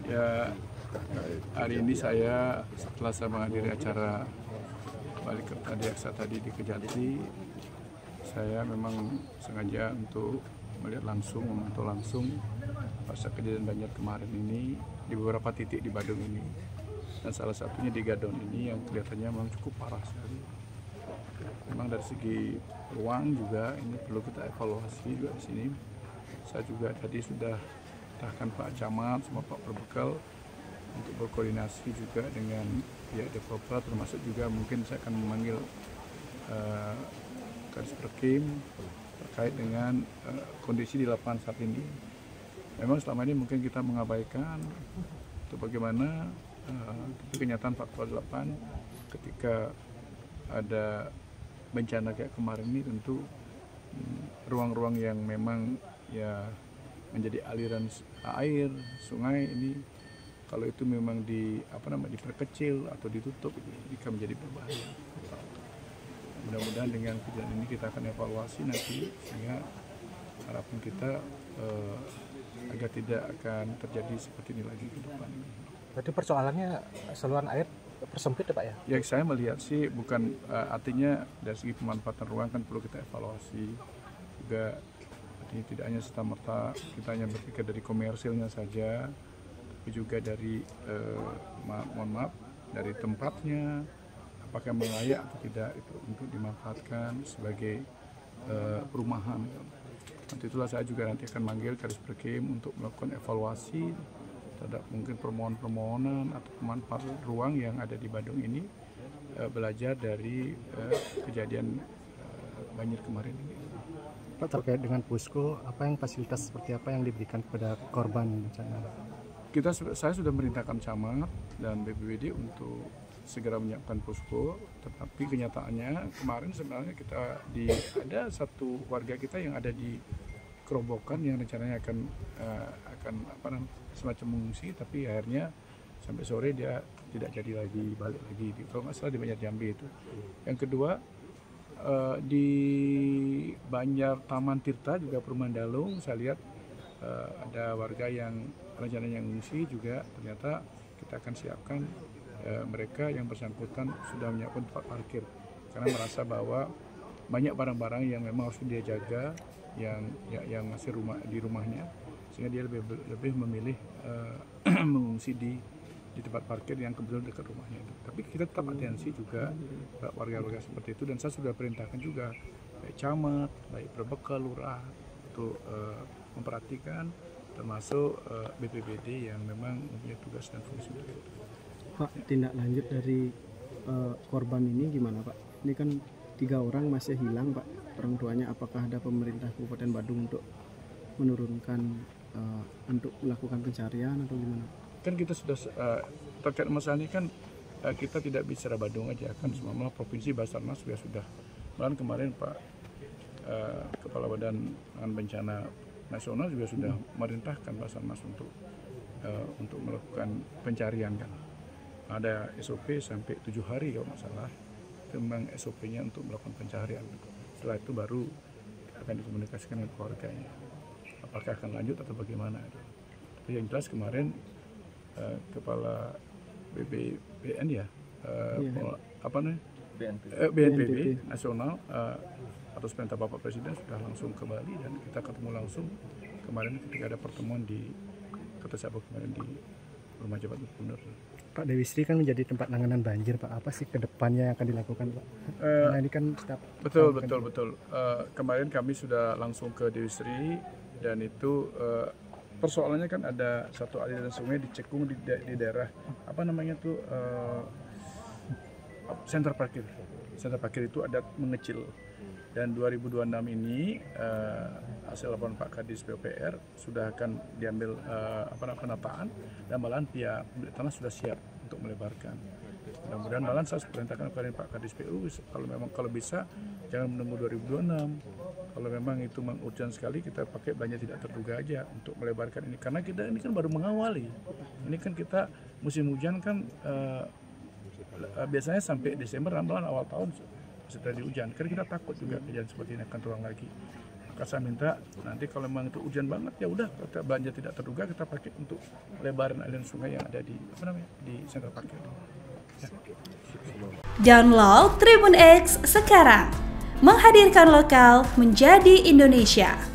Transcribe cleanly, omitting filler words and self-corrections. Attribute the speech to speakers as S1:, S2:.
S1: Ya, hari ini saya setelah saya menghadiri acara balik ke Adiaksa tadi di Kejati, saya memang sengaja untuk melihat langsung, memantau langsung pasca kejadian banjir kemarin ini di beberapa titik di Badung ini, dan salah satunya di Gadon ini yang kelihatannya memang cukup parah sekali. Memang dari segi ruang juga ini perlu kita evaluasi juga di sini. Saya juga tadi sudah tahkan Pak Camat sama Pak Perbekal untuk berkoordinasi juga dengan pihak developer, termasuk juga mungkin saya akan memanggil Kadisperkim terkait dengan kondisi di lapangan saat ini. Memang selama ini mungkin kita mengabaikan untuk bagaimana tapi kenyataan faktual di lapangan ketika ada bencana kayak kemarin ini tentu ruang-ruang yang memang ya menjadi aliran air sungai ini, kalau itu memang diperkecil atau ditutup jika menjadi berbahaya. Mudah-mudahan dengan kejadian ini kita akan evaluasi nanti sehingga harapan kita agar tidak akan terjadi seperti ini lagi ke depan.
S2: Berarti persoalannya saluran air persempit ya Pak ya?
S1: Ya, saya melihat sih bukan artinya dari segi pemanfaatan ruang kan perlu kita evaluasi juga. Artinya tidak hanya serta-merta kita hanya berpikir dari komersilnya saja, tapi juga dari dari tempatnya, apakah layak atau tidak itu untuk dimanfaatkan sebagai perumahan. Nanti itulah saya juga nanti akan manggil Kadisperkim untuk melakukan evaluasi terhadap mungkin permohonan-permohonan atau pemanfaatan ruang yang ada di Badung ini, belajar dari kejadian banjir kemarin ini.
S3: Pak, terkait dengan posko, apa yang fasilitas seperti apa yang diberikan kepada korban bencana?
S1: Saya sudah merintahkan Camat dan BPBD untuk segera menyiapkan posko, tetapi kenyataannya kemarin sebenarnya ada satu warga kita yang ada di Kerobokan yang rencananya akan semacam mengungsi, tapi akhirnya sampai sore dia tidak jadi lagi balik lagi kalau nggak salah di Banjar Jambi itu. Yang kedua di Banjar Taman Tirta juga Perumahan Dalung, saya lihat ada warga yang rencananya mengungsi juga, ternyata kita akan siapkan mereka yang bersangkutan sudah menyiapkan tempat parkir karena merasa bahwa banyak barang-barang yang memang harus dia jaga yang masih di rumahnya, sehingga dia lebih memilih mengungsi di tempat parkir yang kebetulan dekat rumahnya itu. Tapi kita tetap atensi juga warga-warga seperti itu, dan saya sudah perintahkan juga baik Camat, baik Perbekal, Lurah untuk memperhatikan, termasuk BPBD yang memang mempunyai tugas dan fungsi untuk itu.
S4: Pak, tindak lanjut dari korban ini gimana Pak? Ini kan 3 orang masih hilang Pak, orang tuanya. Apakah ada pemerintah Kabupaten Badung untuk menurunkan untuk melakukan pencarian atau gimana?
S1: Kan kita sudah terkait masalah ini kan kita tidak bicara Badung aja, kan semua provinsi Basarnas juga sudah. Bahkan kemarin Pak Kepala Badan Bencana Nasional juga sudah merintahkan Basarnas untuk melakukan pencarian kan. Ada SOP sampai 7 hari kalau nggak salah, itu memang SOP-nya untuk melakukan pencarian. Setelah itu baru akan dikomunikasikan dengan keluarganya, apakah akan lanjut atau bagaimana. Tapi yang jelas kemarin Kepala BPBN ya, BNPB Nasional atas perintah Bapak Presiden sudah langsung ke Bali, dan kita ketemu langsung kemarin ketika ada pertemuan di Kota Sabah kemarin di Rumah Jabatan Gubernur.
S3: Pak, Dewi Sri kan menjadi tempat penanganan banjir Pak, apa sih kedepannya yang akan dilakukan Pak? Nah ini kan
S1: betul. Kemarin kami sudah langsung ke Dewi Sri, dan itu persoalannya kan ada satu aliran sungai di Cekung di daerah Center Parkir. Center Parkir itu ada mengecil, dan 2026 ini hasil laporan Pak Kadis PUPR sudah akan diambil penataan, dan malahan pihak pemilik tanah sudah siap untuk melebarkan. Mudah-mudahan malahan saya perintahkan kepada Pak Kadis PU kalau bisa jangan menunggu 2026. Kalau memang itu urgent sekali, kita pakai belanja tidak terduga aja untuk melebarkan ini, karena kita ini kan baru mengawali. Ini kan kita musim hujan kan biasanya sampai Desember, malah awal tahun setelah hujan. Karena kita takut juga kejadian seperti ini akan terulang lagi. Maka maka saya minta nanti kalau memang itu hujan banget ya udah kita belanja tidak terduga kita pakai untuk lebaran aliran sungai yang ada di di Central Park. Ya.
S5: Download Tribun X sekarang, menghadirkan lokal menjadi Indonesia.